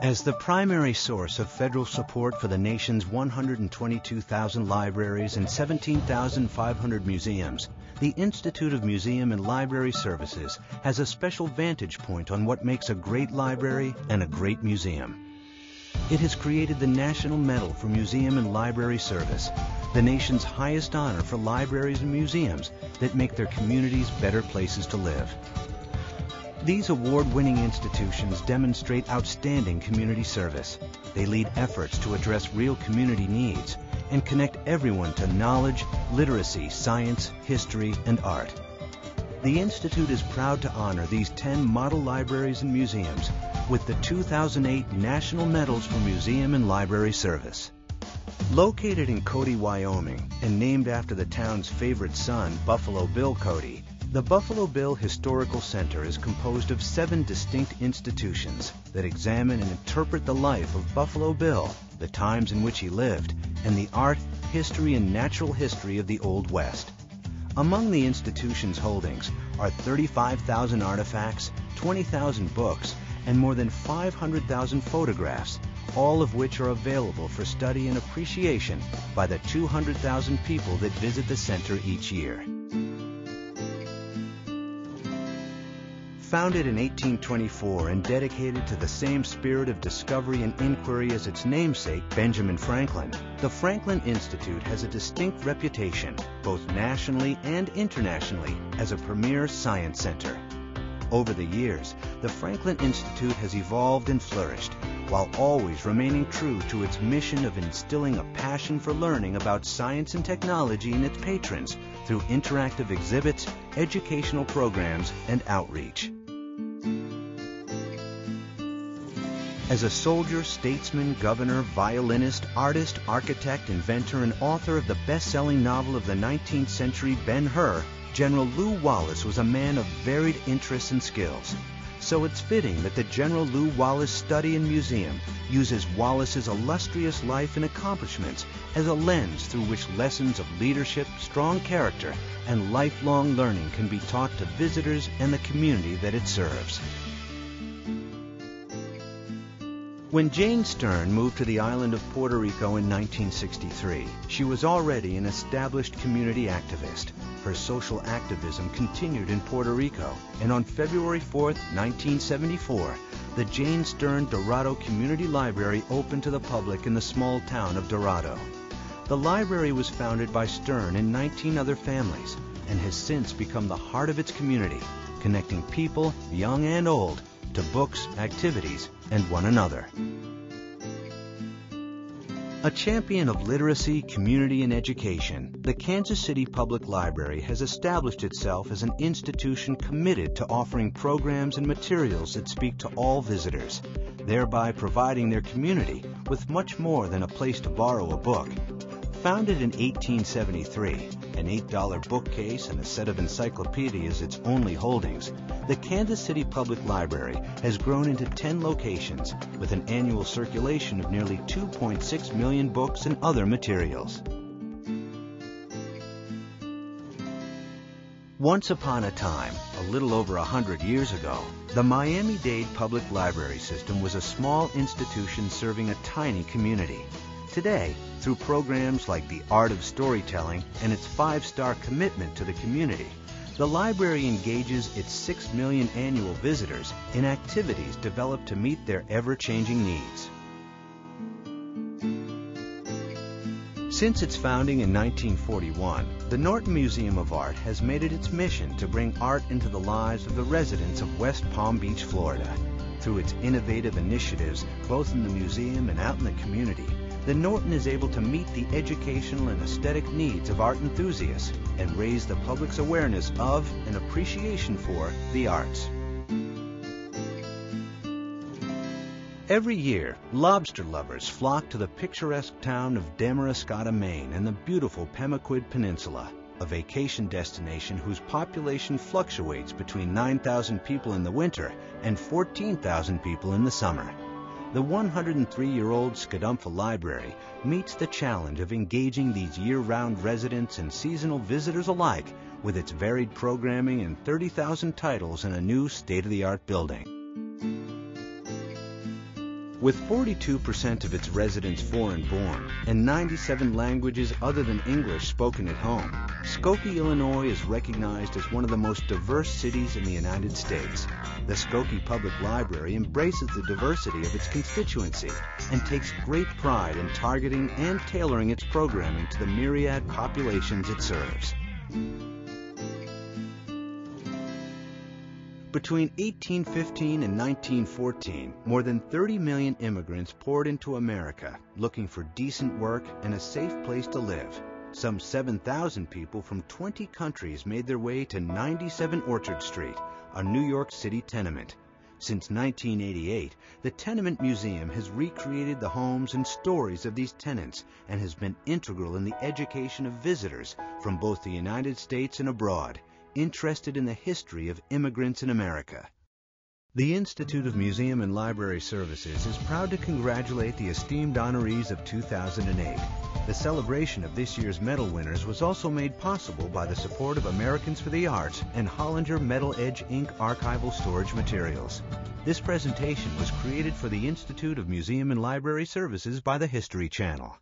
As the primary source of federal support for the nation's 122,000 libraries and 17,500 museums, the Institute of Museum and Library Services has a special vantage point on what makes a great library and a great museum. It has created the National Medal for Museum and Library Service, the nation's highest honor for libraries and museums that make their communities better places to live. These award-winning institutions demonstrate outstanding community service. They lead efforts to address real community needs and connect everyone to knowledge, literacy, science, history, and art. The Institute is proud to honor these 10 model libraries and museums with the 2008 National Medals for Museum and Library Service. Located in Cody, Wyoming, and named after the town's favorite son, Buffalo Bill Cody, the Buffalo Bill Historical Center is composed of 7 distinct institutions that examine and interpret the life of Buffalo Bill, the times in which he lived, and the art, history, and natural history of the Old West. Among the institution's holdings are 35,000 artifacts, 20,000 books, and more than 500,000 photographs, all of which are available for study and appreciation by the 200,000 people that visit the center each year. Founded in 1824 and dedicated to the same spirit of discovery and inquiry as its namesake, Benjamin Franklin, the Franklin Institute has a distinct reputation, both nationally and internationally, as a premier science center. Over the years, the Franklin Institute has evolved and flourished, while always remaining true to its mission of instilling a passion for learning about science and technology in its patrons through interactive exhibits, educational programs, and outreach. As a soldier, statesman, governor, violinist, artist, architect, inventor, and author of the best-selling novel of the 19th century, Ben-Hur, General Lew Wallace was a man of varied interests and skills. So it's fitting that the General Lew Wallace Study and Museum uses Wallace's illustrious life and accomplishments as a lens through which lessons of leadership, strong character, and lifelong learning can be taught to visitors and the community that it serves. When Jane Stern moved to the island of Puerto Rico in 1963, she was already an established community activist. Her social activism continued in Puerto Rico, and on February 4, 1974, the Jane Stern Dorado Community Library opened to the public in the small town of Dorado. The library was founded by Stern and 19 other families, and has since become the heart of its community, connecting people, young and old, to books, activities, and one another. A champion of literacy, community, and education, the Kansas City Public Library has established itself as an institution committed to offering programs and materials that speak to all visitors, thereby providing their community with much more than a place to borrow a book. Founded in 1873, an $8 bookcase and a set of encyclopedias its only holdings, the Kansas City Public Library has grown into 10 locations with an annual circulation of nearly 2.6 million books and other materials. Once upon a time, a little over 100 years ago, the Miami-Dade Public Library System was a small institution serving a tiny community. Today, through programs like the Art of Storytelling and its 5-star commitment to the community, the library engages its 6 million annual visitors in activities developed to meet their ever-changing needs. Since its founding in 1941, the Norton Museum of Art has made it its mission to bring art into the lives of the residents of West Palm Beach, Florida. Through its innovative initiatives, both in the museum and out in the community, the Norton is able to meet the educational and aesthetic needs of art enthusiasts and raise the public's awareness of and appreciation for the arts. Every year, lobster lovers flock to the picturesque town of Damariscotta, Maine, and the beautiful Pemaquid Peninsula, a vacation destination whose population fluctuates between 9,000 people in the winter and 14,000 people in the summer. The 103-year-old Skadumpha Library meets the challenge of engaging these year-round residents and seasonal visitors alike with its varied programming and 30,000 titles in a new state-of-the-art building. With 42% of its residents foreign-born and 97 languages other than English spoken at home, Skokie, Illinois is recognized as one of the most diverse cities in the United States. The Skokie Public Library embraces the diversity of its constituency and takes great pride in targeting and tailoring its programming to the myriad populations it serves. Between 1815 and 1914, more than 30 million immigrants poured into America looking for decent work and a safe place to live. Some 7,000 people from 20 countries made their way to 97 Orchard Street, a New York City tenement. Since 1988, the Tenement Museum has recreated the homes and stories of these tenants and has been integral in the education of visitors from both the United States and abroad, interested in the history of immigrants in America. The Institute of Museum and Library Services is proud to congratulate the esteemed honorees of 2008. The celebration of this year's medal winners was also made possible by the support of Americans for the Arts and Hollinger Metal Edge Inc. archival storage materials. This presentation was created for the Institute of Museum and Library Services by the History Channel.